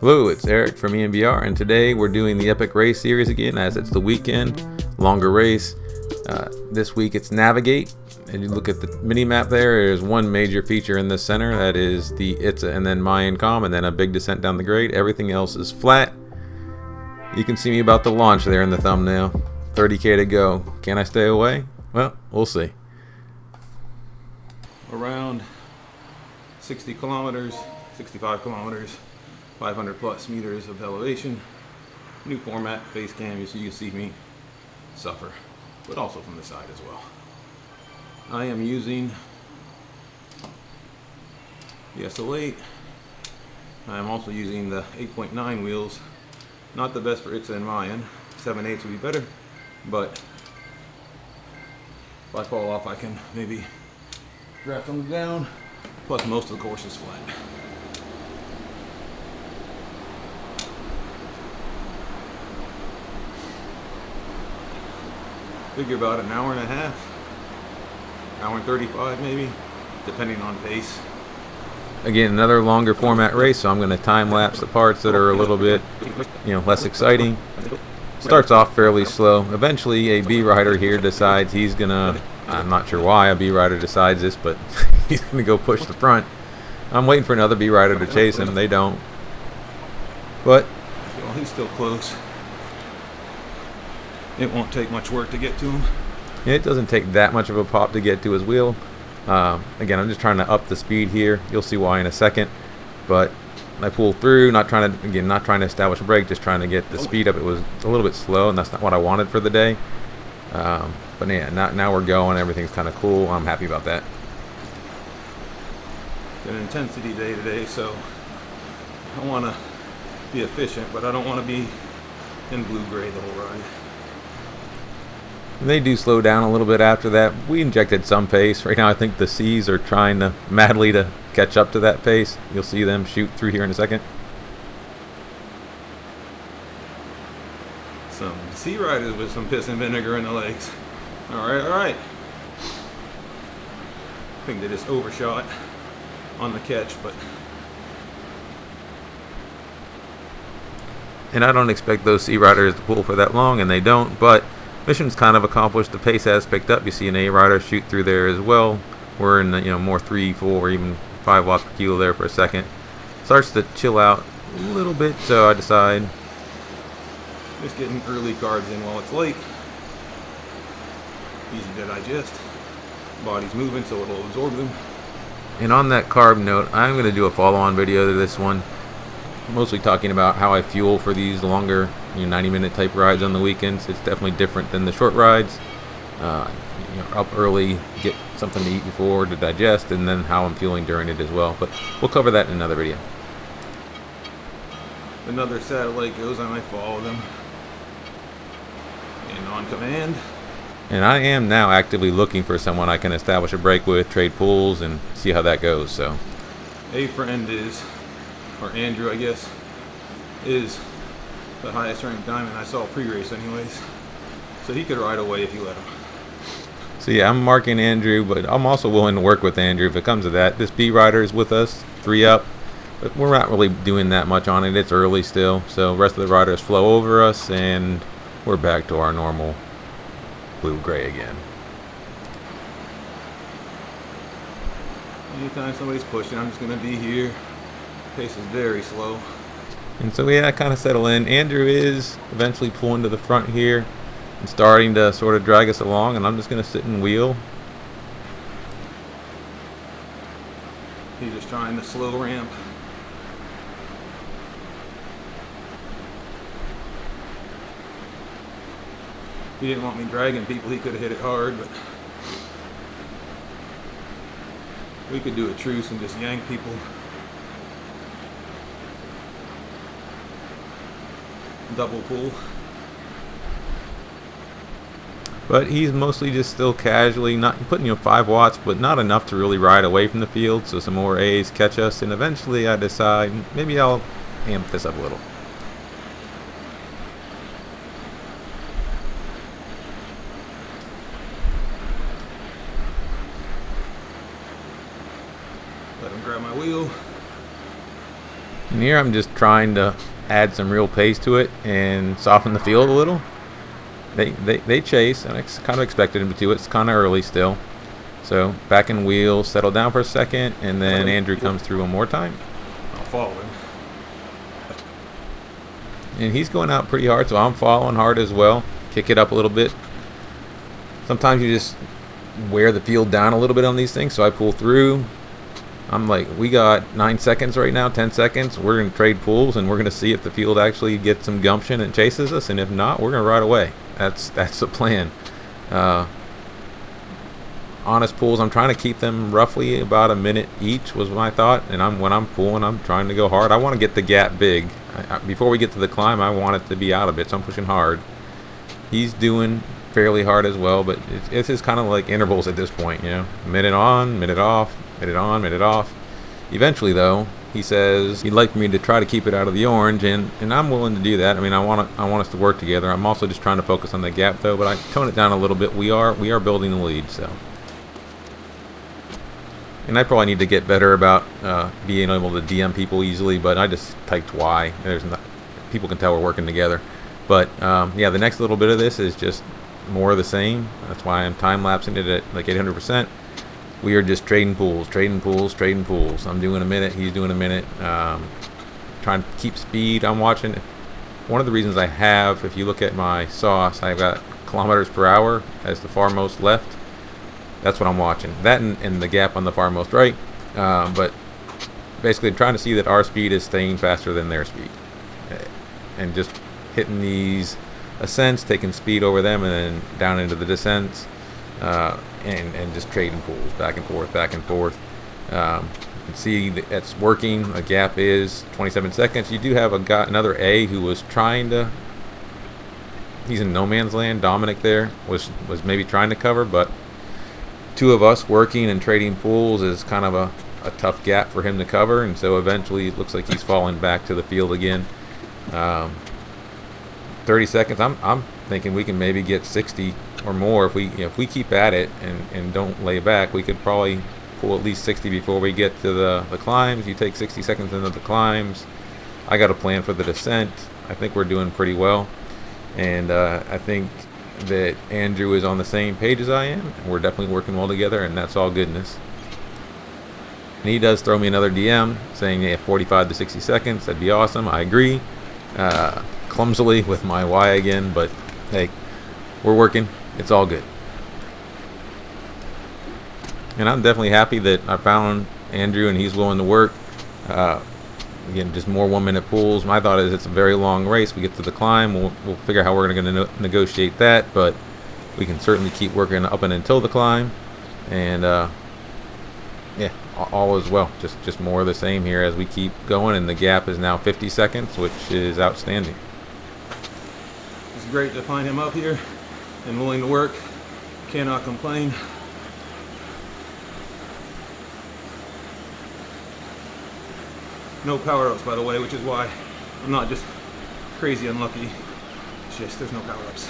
Hello, it's Eric from E.M.B.R, and today we're doing the Epic Race series again, as it's the weekend, longer race. This week it's Navig8, and you look at the mini map there's one major feature in the center, that is the Itza and then Mayan KOM, and then a big descent down the grade. Everything else is flat. You can see me about to launch there in the thumbnail. 30k to go. Can I stay away? Well, we'll see. Around 60 kilometers, 65 kilometers. 500 plus meters of elevation. New format, face cam, so you can see me suffer, but also from the side as well. I am using the SL8. I am also using the 8.9 wheels. Not the best for Itza and Mayan. 7/8 would be better, but if I fall off, I can maybe drop them down. Plus, most of the course is flat. Figure about an hour and a half, hour and 35 maybe, depending on pace. Again, another longer format race, so I'm going to time lapse the parts that are a little bit, less exciting. Starts off fairly slow. Eventually, a B rider here decides he's gonna. I'm not sure why a B rider decides this, but he's gonna go push the front. I'm waiting for another B rider to chase him. They don't. But well, he's still close. It won't take much work to get to him. It doesn't take that much of a pop to get to his wheel. Again, I'm just trying to up the speed here. You'll see why in a second. But I pull through, not trying to establish a break, just trying to get the speed up. It was a little bit slow, and that's not what I wanted for the day. But yeah, now we're going. Everything's kind of cool. I'm happy about that. It's an intensity day today, so I want to be efficient, but I don't want to be in blue-gray the whole ride. They do slow down a little bit after that. We injected some pace. Right now I think the C's are trying to madly to catch up to that pace. You'll see them shoot through here in a second. Some C riders with some piss and vinegar in the legs. Alright. I think they just overshot on the catch, but and I don't expect those C riders to pull for that long, and they don't, but mission's kind of accomplished. The pace has picked up. You see an A rider shoot through there as well. We're in the, more 3, 4, even 5 watts per kilo there for a second. Starts to chill out a little bit, so I decide just getting early carbs in while it's late. Easy to digest. Body's moving, so it'll absorb them. And on that carb note, I'm going to do a follow-on video to this one, mostly talking about how I fuel for these longer 90-minute type rides on the weekends. It's definitely different than the short rides. Up early, get something to eat before to digest, and then how I'm fueling during it as well. But we'll cover that in another video. Another satellite goes, I might follow them. And on command. And I am now actively looking for someone I can establish a break with, trade pools, and see how that goes. So, a friend is, or Andrew, I guess, is the highest ranked diamond I saw pre-race anyways, so he could ride away if you let him. So yeah, I'm marking Andrew, but I'm also willing to work with Andrew if it comes to that. This B rider is with us, 3 up, but we're not really doing that much on it. It's early still, so the rest of the riders flow over us, and we're back to our normal blue-gray again. Anytime somebody's pushing, I'm just going to be here. Pace is very slow. And so yeah, I kind of settle in. Andrew is eventually pulling to the front here and starting to sort of drag us along, and I'm just going to sit and wheel. He's just trying to slow ramp. He didn't want me dragging people. He could have hit it hard, but we could do a truce and just yank people. Double pull. But he's mostly just still casually, not putting 5 watts, but not enough to really ride away from the field, so some more A's catch us, and eventually I decide maybe I'll amp this up a little. Let him grab my wheel. And here I'm just trying to add some real pace to it and soften the field a little. They chase, and I kind of expected them to. It's kind of early still. So back in wheel, settle down for a second, and then Andrew comes through one more time. I'll follow him. And he's going out pretty hard, so I'm following hard as well. Kick it up a little bit. Sometimes you just wear the field down a little bit on these things, so I pull through. I'm like, we got 9 seconds right now, 10 seconds. We're going to trade pools, and we're going to see if the field actually gets some gumption and chases us, and if not, we're going to ride away. That's the plan. Honest pools, I'm trying to keep them roughly about a minute each was my thought, and when I'm pulling, I'm trying to go hard. I want to get the gap big. Before we get to the climb, I want it to be out of it, so I'm pushing hard. He's doing fairly hard as well, but it's just kind of like intervals at this point, you know, minute on, minute off, minute on, minute off. Eventually, though, he says he'd like me to try to keep it out of the orange, and I'm willing to do that. I mean, I want us to work together. I'm also just trying to focus on the gap, though, but I tone it down a little bit. We are building the lead, so. And I probably need to get better about being able to DM people easily, but I just typed Y. People can tell we're working together. But yeah, the next little bit of this is just more of the same. That's why I'm time-lapsing it at like 800%. We are just trading pools, trading pools, trading pools. I'm doing a minute, he's doing a minute. Trying to keep speed. I'm watching. One of the reasons I have, if you look at my sauce, I've got kilometers per hour as the far most left. That's what I'm watching. That and the gap on the far most right. But basically I'm trying to see that our speed is staying faster than their speed. And just hitting these ascents, taking speed over them, and then down into the descents. And just trading pools back and forth, back and forth. You can see that's working. The gap is 27 seconds. You do have another A who was trying to. He's in no man's land. Dominic there was maybe trying to cover, but two of us working and trading pools is kind of a tough gap for him to cover, and so eventually it looks like he's falling back to the field again. 30 seconds. I'm thinking we can maybe get 60 or more if we keep at it and don't lay back. We could probably pull at least 60 before we get to the climbs. You take 60 seconds into the climbs. I got a plan for the descent. I think we're doing pretty well, and I think that Andrew is on the same page as I am. We're definitely working well together, and that's all goodness. And he does throw me another DM saying, yeah, 45 to 60 seconds. That'd be awesome. I agree. Clumsily with my Y again, but hey, we're working. It's all good. And I'm definitely happy that I found Andrew and he's willing to work. Again, just more 1 minute pools. My thought is it's a very long race. We get to the climb, we'll figure out how we're going to negotiate that, but we can certainly keep working up and until the climb. And yeah, all is well. Just more of the same here as we keep going, and the gap is now 50 seconds, which is outstanding. It's great to find him up here and willing to work. Cannot complain. No power-ups, by the way, which is why I'm not just crazy unlucky. It's just there's no power-ups.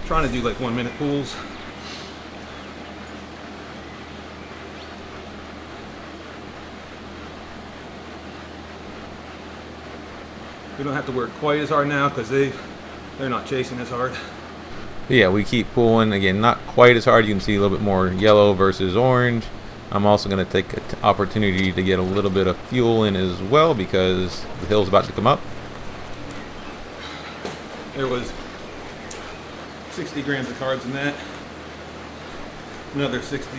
Trying to do like 1 minute pools. We don't have to work quite as hard now because they're not chasing as hard. But yeah, we keep pulling. Again, not quite as hard. You can see a little bit more yellow versus orange. I'm also going to take an opportunity to get a little bit of fuel in as well because the hill's about to come up. There was 60 grams of carbs in that. Another 60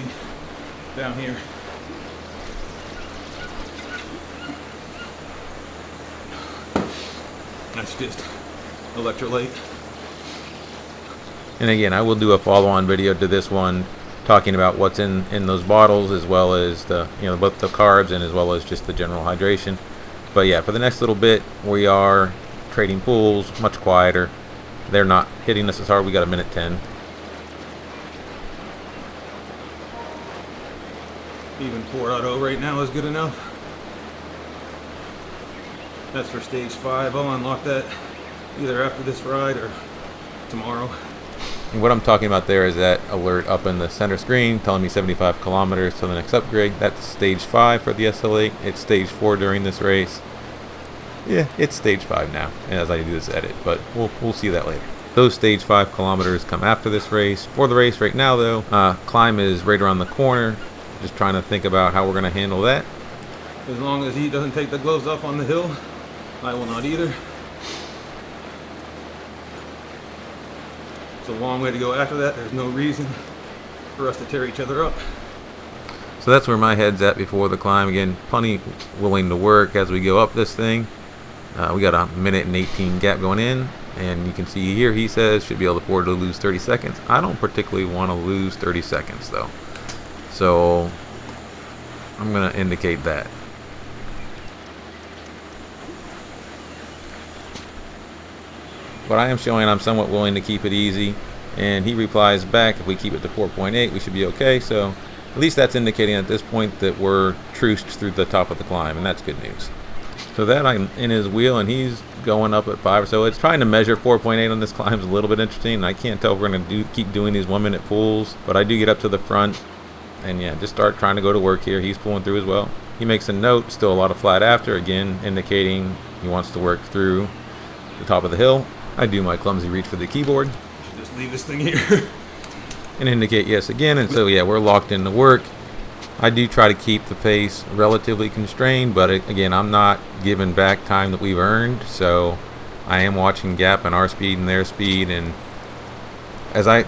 down here. That's just electrolyte. And again, I will do a follow-on video to this one talking about what's in those bottles, as well as both the carbs and as well as just the general hydration. But yeah, for the next little bit, we are trading pools, much quieter. They're not hitting us as hard. We got a minute 10. Even 4.0 right now is good enough. That's for stage 5. I'll unlock that either after this ride or tomorrow. And what I'm talking about there is that alert up in the center screen telling me 75 kilometers to the next upgrade. That's stage 5 for the SL8. It's stage 4 during this race. Yeah, it's stage 5 now as I do this edit, but we'll see that later. Those stage 5 kilometers come after this race. For the race right now though, climb is right around the corner. Just trying to think about how we're going to handle that. As long as he doesn't take the gloves off on the hill, I will not either. It's a long way to go after that. There's no reason for us to tear each other up. So that's where my head's at before the climb. Again, plenty willing to work as we go up this thing. We got a minute and 18 gap going in, and you can see here he says should be able to afford to lose 30 seconds. I don't particularly want to lose 30 seconds though, so I'm going to indicate that. But I am showing I'm somewhat willing to keep it easy, and he replies back, if we keep it to 4.8 we should be okay. So at least that's indicating at this point that we're truced through the top of the climb, and that's good news. So that I'm in his wheel and he's going up at 5 or so. It's trying to measure 4.8 on this climb is a little bit interesting. I can't tell if we're going to keep doing these 1 minute pulls, but I do get up to the front and yeah, just start trying to go to work here. He's pulling through as well. He makes a note, still a lot of flat after, again indicating he wants to work through the top of the hill. I do my clumsy reach for the keyboard. Should just leave this thing here. And indicate yes again, and so yeah, we're locked into work. I do try to keep the pace relatively constrained, but again, I'm not giving back time that we've earned, so I am watching gap in our speed and their speed, and as I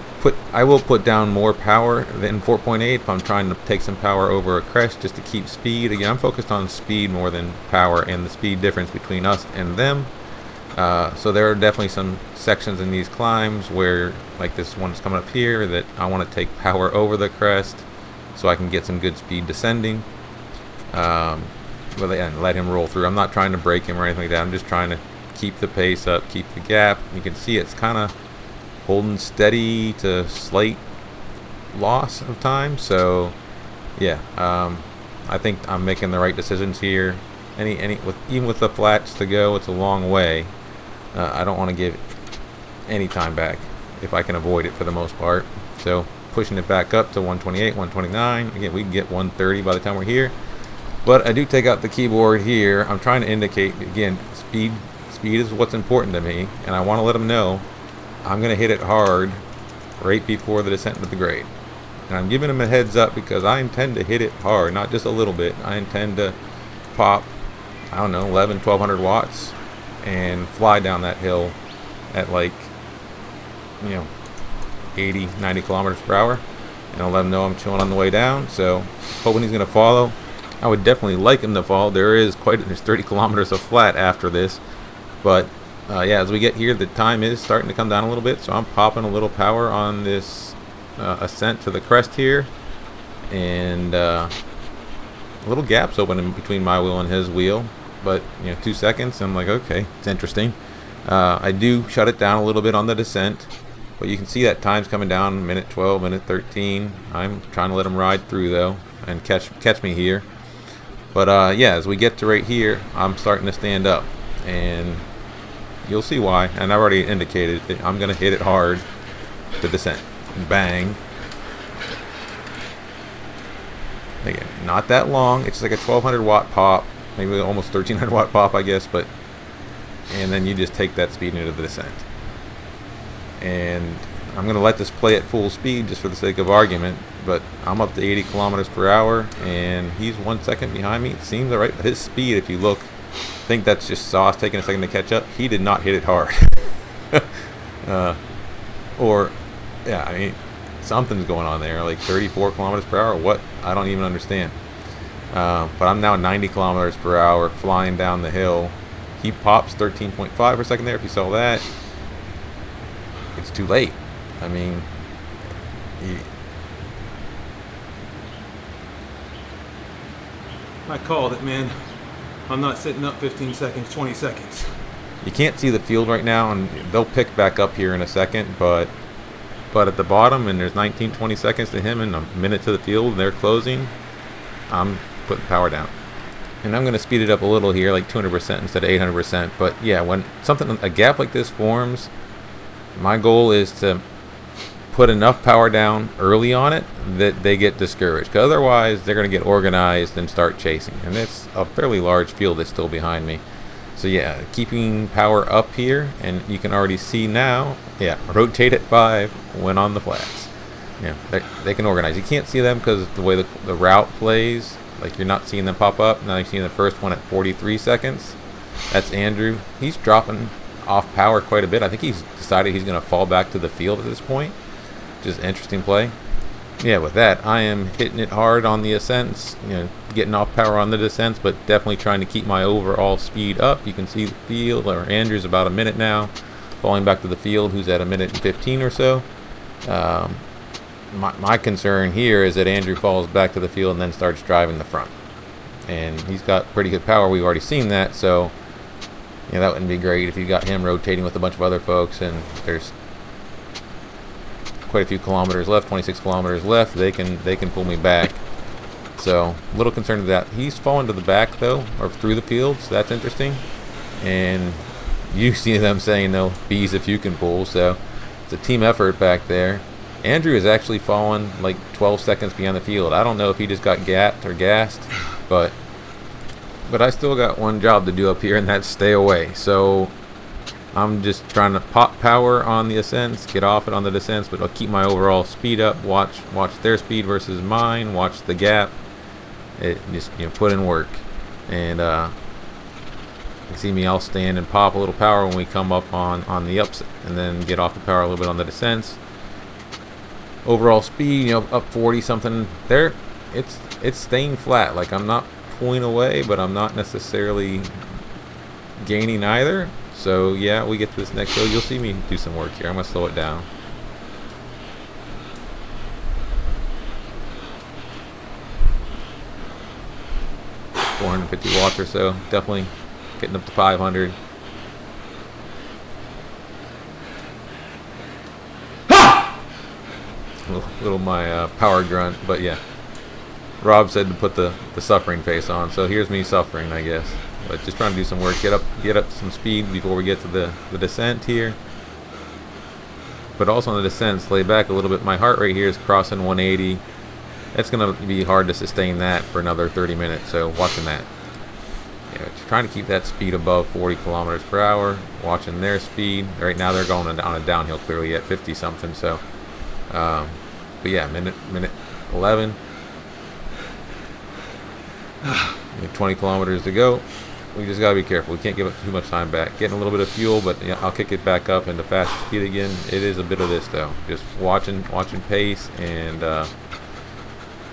will put down more power than 4.8 if I'm trying to take some power over a crest just to keep speed. Again, I'm focused on speed more than power and the speed difference between us and them. So there are definitely some sections in these climbs where, like this one is coming up here, that I want to take power over the crest so I can get some good speed descending. And let him roll through. I'm not trying to break him or anything like that. I'm just trying to keep the pace up, keep the gap. You can see it's kind of holding steady to slight loss of time. So yeah, I think I'm making the right decisions here. Even with the flats to go, it's a long way. I don't want to give any time back if I can avoid it for the most part. So pushing it back up to 128, 129. Again, we can get 130 by the time we're here. But I do take out the keyboard here. I'm trying to indicate, again, speed is what's important to me, and I want to let them know I'm going to hit it hard right before the descent into the grade. And I'm giving them a heads up because I intend to hit it hard, not just a little bit. I intend to pop, I don't know, 1200 watts and fly down that hill at like, 80, 90 kilometers per hour, and I'll let him know I'm chilling on the way down. So hoping he's going to follow. I would definitely like him to follow. There's 30 kilometers of flat after this, but yeah, as we get here, the time is starting to come down a little bit, so I'm popping a little power on this ascent to the crest here, and little gaps open in between my wheel and his wheel, but 2 seconds. I'm like, okay, it's interesting. I do shut it down a little bit on the descent, but you can see that time's coming down, minute 12, minute 13. I'm trying to let him ride through though and catch me here. But yeah, as we get to right here, I'm starting to stand up, and you'll see why. And I've already indicated that I'm going to hit it hard, the descent. Bang. Again, not that long. It's like a 1200 watt pop, maybe almost 1300 watt pop, I guess. And then you just take that speed into the descent. And I'm going to let this play at full speed just for the sake of argument, but I'm up to 80 kilometers per hour, and he's 1 second behind me. It seems all right. His speed, if you look, I think that's just sauce taking a second to catch up. He did not hit it hard. Or, yeah, I mean, something's going on there, like 34 kilometers per hour. What? I don't even understand. But I'm now 90 kilometers per hour flying down the hill. He pops 13.5 for a second there, if you saw that. It's too late. I mean, I called it, man. I'm not sitting up 15 seconds, 20 seconds. You can't see the field right now, and they'll pick back up here in a second, but at the bottom, and there's 19, 20 seconds to him and a minute to the field, and they're closing, I'm putting power down. And I'm going to speed it up a little here, like 200% instead of 800%. But yeah, when a gap like this forms, my goal is to put enough power down early on it that they get discouraged. Because otherwise, they're going to get organized and start chasing. And it's a fairly large field that's still behind me. So yeah, keeping power up here, and you can already see now, yeah, rotate at 5 when on the flats. Yeah, they can organize. You can't see them because the way the route plays, like you're not seeing them pop up. Now you're seeing the first one at 43 seconds. That's Andrew. He's dropping off power quite a bit. I think he's decided he's going to fall back to the field at this point. Just interesting play. Yeah, with that, I am hitting it hard on the ascents, getting off power on the descents, but definitely trying to keep my overall speed up. You can see the field, or Andrew's about a minute now, falling back to the field, who's at a minute and 15 or so. My concern here is that Andrew falls back to the field and then starts driving the front. And he's got pretty good power. We've already seen that, so that wouldn't be great if you got him rotating with a bunch of other folks, and there's quite a few kilometers left, 26 kilometers left. They can pull me back. So a little concerned with that. He's fallen to the back though, or through the field, so that's interesting. And you see them saying no bees if you can pull, so it's a team effort back there. Andrew has actually fallen like 12 seconds beyond the field. I don't know if he just got gapped or gassed, but I still got one job to do up here, and that's stay away. So I'm just trying to pop power on the ascents, get off it on the descents, but I'll keep my overall speed up. Watch their speed versus mine. Watch the gap. It just put in work, and you see me. I'll stand and pop a little power when we come up on the ups, and then get off the power a little bit on the descents. Overall speed, up 40 something. There, it's staying flat. Like I'm not pulling away, but I'm not necessarily gaining either. So yeah, we get to this next hill. You'll see me do some work here. I'm gonna slow it down. $450 watts or so. Definitely getting up to 500. Little my power grunt, but yeah. Rob said to put the suffering face on, so here's me suffering, I guess. But just trying to do some work, get up some speed before we get to the descent here. But also on the descents, lay back a little bit. My heart rate here is crossing 180. It's gonna be hard to sustain that for another 30 minutes. So watching that, trying to keep that speed above 40 kilometers per hour. Watching their speed. Right now they're going on a downhill clearly at 50 something. So, but yeah, minute 11. 20 kilometers to go. We just gotta be careful. We can't give it too much time back. Getting a little bit of fuel, but I'll kick it back up into faster speed again. It is a bit of this though. Just watching pace and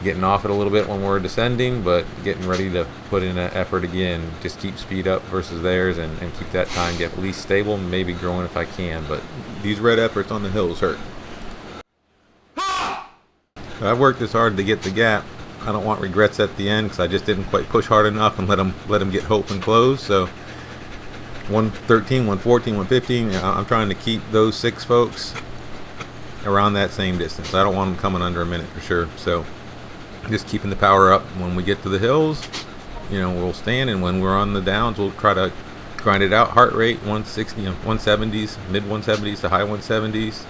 getting off it a little bit when we're descending, but getting ready to put in an effort again. Just keep speed up versus theirs, and keep that time get at least stable, maybe growing if I can. But these red efforts on the hills hurt. I've worked this hard to get the gap. I don't want regrets at the end because I just didn't quite push hard enough and let them get hope and close. So 113, 114, 115. I'm trying to keep those 6 folks around that same distance. I don't want them coming under a minute for sure. So just keeping the power up. When we get to the hills, we'll stand, and when we're on the downs, we'll try to grind it out. Heart rate 160, 170s, mid 170s to high 170s.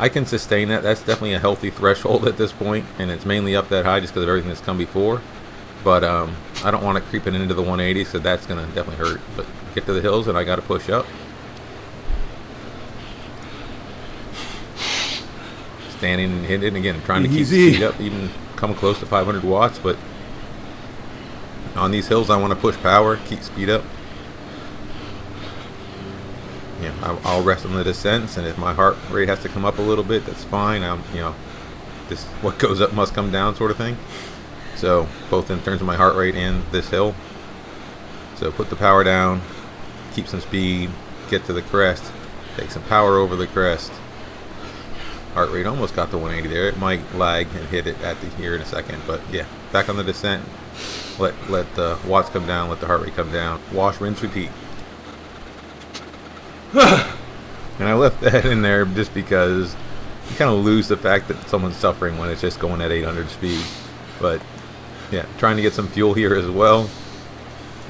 I can sustain that. That's definitely a healthy threshold at this point, and it's mainly up that high just because of everything that's come before. But I don't want it creeping into the 180s, so that's going to definitely hurt. But get to the hills, and I got to push up. Standing and hitting again, trying to keep speed up, even come close to 500 watts. But on these hills, I want to push power, keep speed up. I'll rest on the descents, and if my heart rate has to come up a little bit, that's fine. This what goes up must come down sort of thing. So both in terms of my heart rate and this hill. So put the power down, keep some speed, get to the crest, take some power over the crest. Heart rate almost got to 180 there. It might lag and hit it here in a second, but yeah, back on the descent. Let the watts come down, let the heart rate come down. Wash, rinse, repeat. And I left that in there just because you kind of lose the fact that someone's suffering when it's just going at 800 speed. But yeah, trying to get some fuel here as well.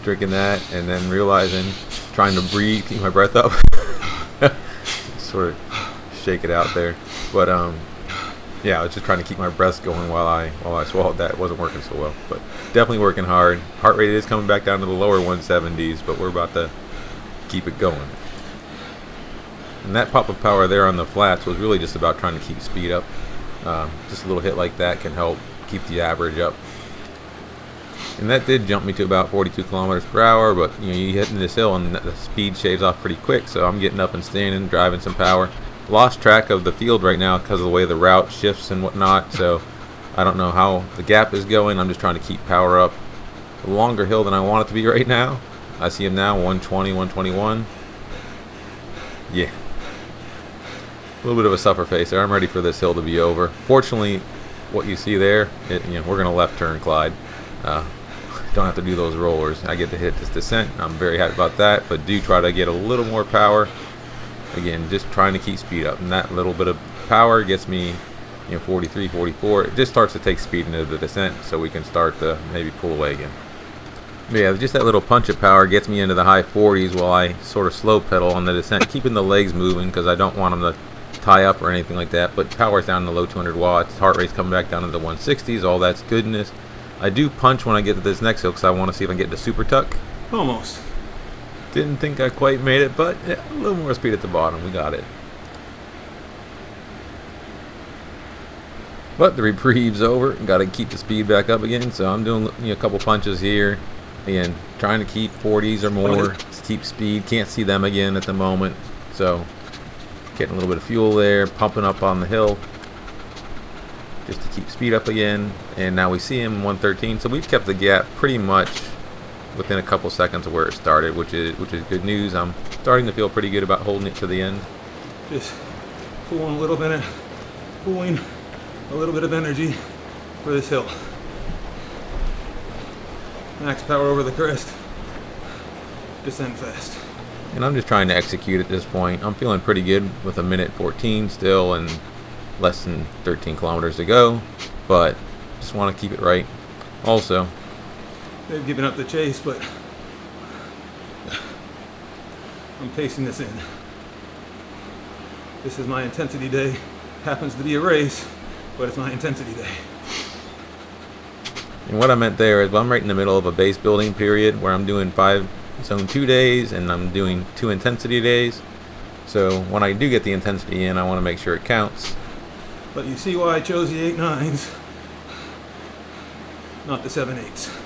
Drinking that, and then realizing, trying to breathe, keep my breath up. Sort of shake it out there. But yeah, I was just trying to keep my breath going while I swallowed that. It wasn't working so well, but definitely working hard. Heart rate is coming back down to the lower 170s, but we're about to keep it going. And that pop of power there on the flats was really just about trying to keep speed up. Just a little hit like that can help keep the average up. And that did jump me to about 42 kilometers per hour, but you know, you hit this hill and the speed shaves off pretty quick, so I'm getting up and standing, driving some power. Lost track of the field right now because of the way the route shifts and whatnot, so I don't know how the gap is going. I'm just trying to keep power up. A longer hill than I want it to be right now. I see him now, 120, 121. Yeah. A little bit of a suffer face there. I'm ready for this hill to be over. Fortunately, what you see there, we're going to left turn Clyde. Don't have to do those rollers. I get to hit this descent. I'm very happy about that, but do try to get a little more power. Again, just trying to keep speed up, and that little bit of power gets me 43, 44. It just starts to take speed into the descent, so we can start to maybe pull away again. But yeah, just that little punch of power gets me into the high 40s while I sort of slow pedal on the descent, keeping the legs moving because I don't want them to tie up or anything like that. But power's down in the low 200 watts. Heart rate's coming back down to the 160s. All that's goodness. I do punch when I get to this next hill because I want to see if I can get the super tuck. Almost. Didn't think I quite made it, but yeah, a little more speed at the bottom. We got it. But the reprieve's over. Got to keep the speed back up again. So I'm doing a couple punches here. Again, trying to keep 40s or more. Just keep speed. Can't see them again at the moment. So getting a little bit of fuel there. Pumping up on the hill. Just to keep speed up again. And now we see him 113. So we've kept the gap pretty much within a couple seconds of where it started, which is good news. I'm starting to feel pretty good about holding it to the end. Just pulling a little bit of energy for this hill. Max power over the crest. Descend fast. And I'm just trying to execute at this point. I'm feeling pretty good with a minute 14 still and less than 13 kilometers to go, but just want to keep it right. Also, they've given up the chase, but I'm pacing this in. This is my intensity day. Happens to be a race, but it's my intensity day. And what I meant there is I'm right in the middle of a base building period where I'm doing 5 zone 2 days and I'm doing 2 intensity days. So when I do get the intensity in, I want to make sure it counts. But you see why I chose the 8.9s, not the 7.8s.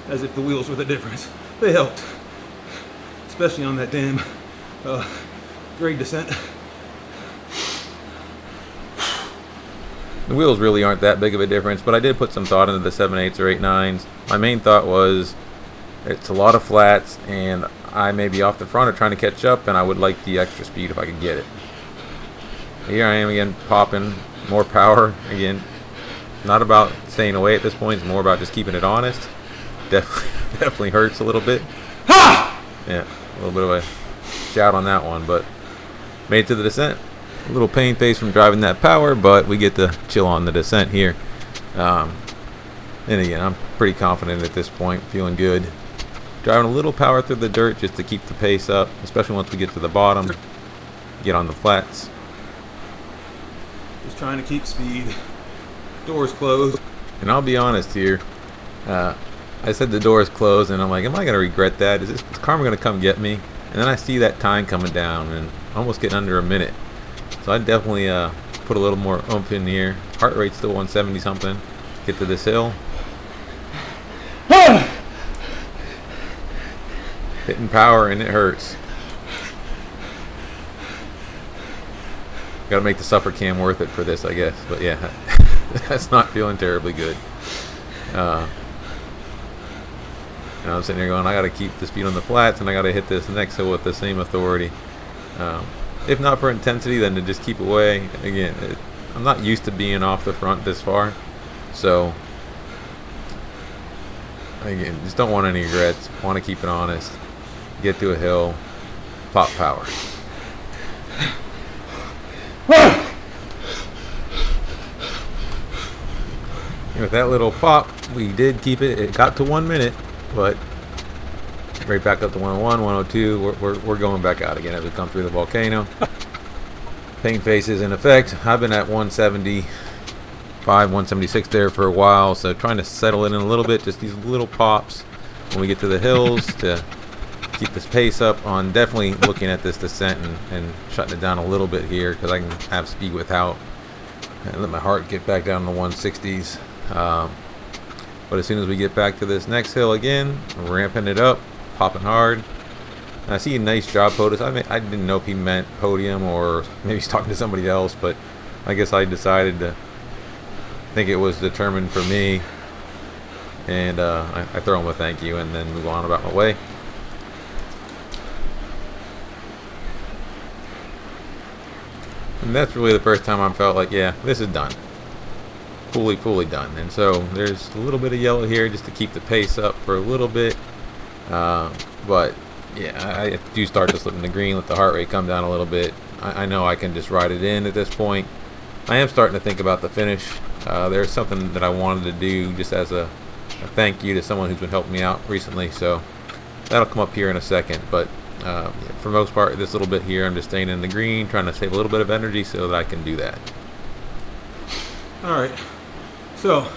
As if the wheels were the difference. They helped, especially on that damn grade descent. The wheels really aren't that big of a difference, but I did put some thought into the 7.8s or 8.9s. My main thought was it's a lot of flats, and I may be off the front or trying to catch up, and I would like the extra speed if I could get it. Here I am again, popping more power again. Not about staying away at this point; it's more about just keeping it honest. Definitely hurts a little bit. Ha! Yeah, a little bit of a shout on that one, but made it to the descent. A little pain face from driving that power, but we get to chill on the descent here. And again, I'm pretty confident at this point, feeling good. Driving a little power through the dirt just to keep the pace up, especially once we get to the bottom. Get on the flats. Just trying to keep speed. Doors closed. And I'll be honest here. I said the door is closed, and I'm like, am I going to regret that? Is karma going to come get me? And then I see that time coming down, and almost getting under a minute. So I definitely put a little more oomph in here. Heart rate's still 170 something. Get to this hill. Hitting power, and it hurts. Got to make the suffer cam worth it for this, I guess. But yeah, that's not feeling terribly good. And I'm sitting here going, I got to keep the speed on the flats, and I got to hit this next hill with the same authority. If not for intensity, then to just keep away. Again, I'm not used to being off the front this far, so again, just don't want any regrets. Want to keep it honest. Get to a hill, pop power. And with that little pop, we did keep it. It got to 1 minute, but right back up to 101, 102. We're going back out again as we come through the volcano. Paint face is in effect. I've been at 175, 176 there for a while, so trying to settle it in a little bit, just these little pops when we get to the hills to keep this pace up on. Definitely looking at this descent and shutting it down a little bit here because I can have speed without and let my heart get back down to the 160s. But as soon as we get back to this next hill again, ramping it up, popping hard. I see a nice job, POTUS. I didn't know if he meant podium or maybe he's talking to somebody else, but I guess I decided to think it was determined for me. And I throw him a thank you and then move on about my way. And that's really the first time I felt like, yeah, this is done. Fully done. And so there's a little bit of yellow here just to keep the pace up for a little bit. But yeah, I do start to slip in the green, let the heart rate come down a little bit. I know I can just ride it in at this point. I am starting to think about the finish. There's something that I wanted to do just as a thank you to someone who's been helping me out recently. So that'll come up here in a second. But yeah, for the most part, this little bit here, I'm just staying in the green, trying to save a little bit of energy so that I can do that. All right. So,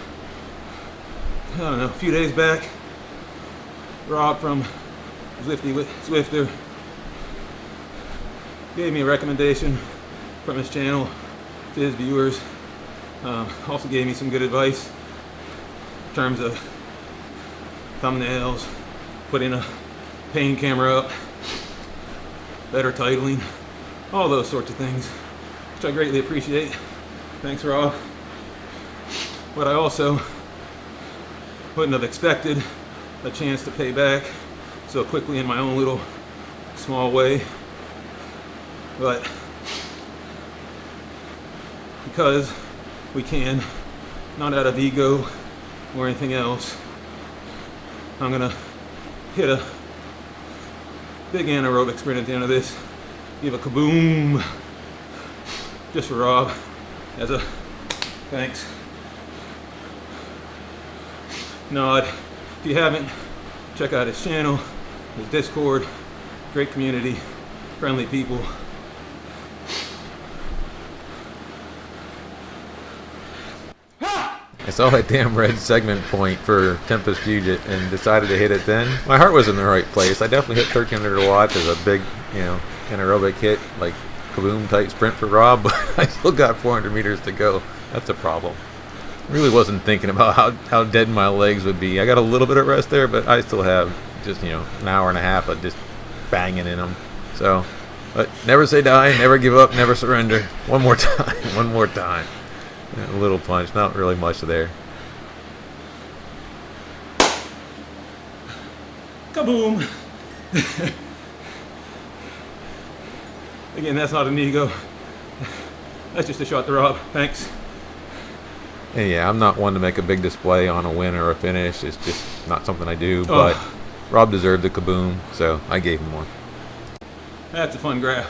I don't know, a few days back, Rob from Zwifter gave me a recommendation from his channel to his viewers. Also gave me some good advice in terms of thumbnails, putting a pane camera up, better titling, all those sorts of things, which I greatly appreciate. Thanks, Rob. But I also wouldn't have expected a chance to pay back so quickly in my own little small way. But because we can, not out of ego or anything else, I'm gonna hit a big anaerobic sprint at the end of this. Give a KABOOM just for Rob as a thanks. Nod. If you haven't, check out his channel, his Discord. Great community, friendly people. I saw that damn red segment point for Tempest Fugit and decided to hit it then. My heart was in the right place. I definitely hit 1300 watts as a big, anaerobic hit, like KABOOM type sprint for Rob, but I still got 400 meters to go. That's a problem. Really wasn't thinking about how dead my legs would be. I got a little bit of rest there, but I still have just, an hour and a half of just banging in them. So, but never say die, never give up, never surrender. One more time, one more time. A little punch, not really much there. KABOOM! Again, that's not an ego. That's just a shot to Rob. Thanks. And yeah, I'm not one to make a big display on a win or a finish. It's just not something I do. But Rob deserved the KABOOM, so I gave him one. That's a fun graph.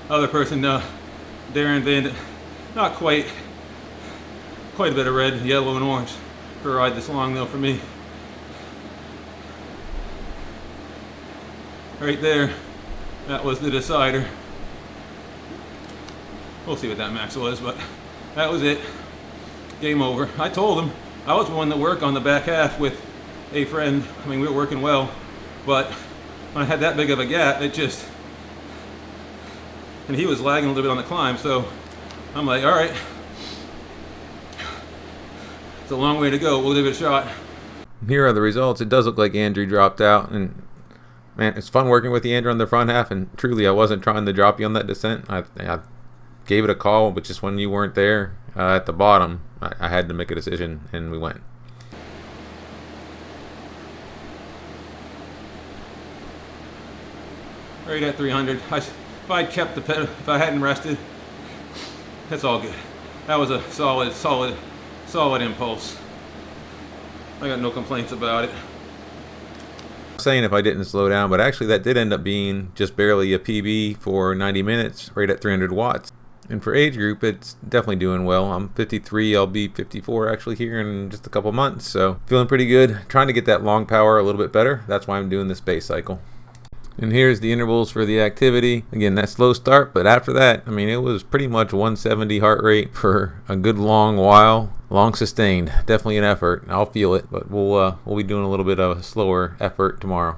Other person, Darren Van, not quite a bit of red, yellow, and orange for a ride this long though for me. Right there, that was the decider. We'll see what that max was, but that was it. Game over. I told him I was one to work on the back half with a friend. I mean, we were working well, but when I had that big of a gap, it just, and he was lagging a little bit on the climb, so I'm like, all right, it's a long way to go. We'll give it a shot. Here are the results. It does look like Andrew dropped out, and man, it's fun working with you, Andrew, on the front half, and truly I wasn't trying to drop you on that descent. I gave it a call, but just when you weren't there at the bottom, I had to make a decision, and we went. Right at 300. If I'd kept the pedal, if I hadn't rested, that's all good. That was a solid impulse. I got no complaints about it. Saying if I didn't slow down, but actually that did end up being just barely a PB for 90 minutes, right at 300 watts. And for age group, it's definitely doing well. I'm 53, I'll be 54 actually here in just a couple months, so feeling pretty good. Trying to get that long power a little bit better. That's why I'm doing this base cycle. And here's the intervals for the activity. Again, that slow start, but after that, I mean, it was pretty much 170 heart rate for a good long while. Long sustained, definitely an effort. I'll feel it, but we'll be doing a little bit of a slower effort tomorrow.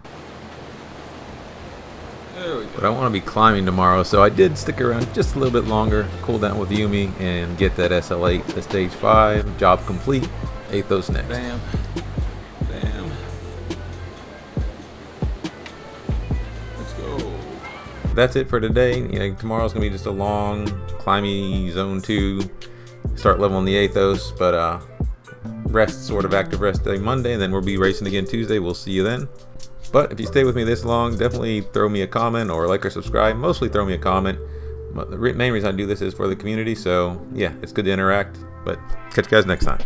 There we go. But I want to be climbing tomorrow, so I did stick around just a little bit longer, cool down with Yumi, and get that SL8 to stage 5. Job complete. Athos next. Bam. Bam. Let's go. That's it for today. You know, tomorrow's gonna be just a long, climby zone 2. Start leveling the Athos, but rest, sort of active rest day Monday, and then we'll be racing again Tuesday. We'll see you then. But if you stay with me this long, definitely throw me a comment or like or subscribe. Mostly throw me a comment. The main reason I do this is for the community, so yeah, it's good to interact. But catch you guys next time.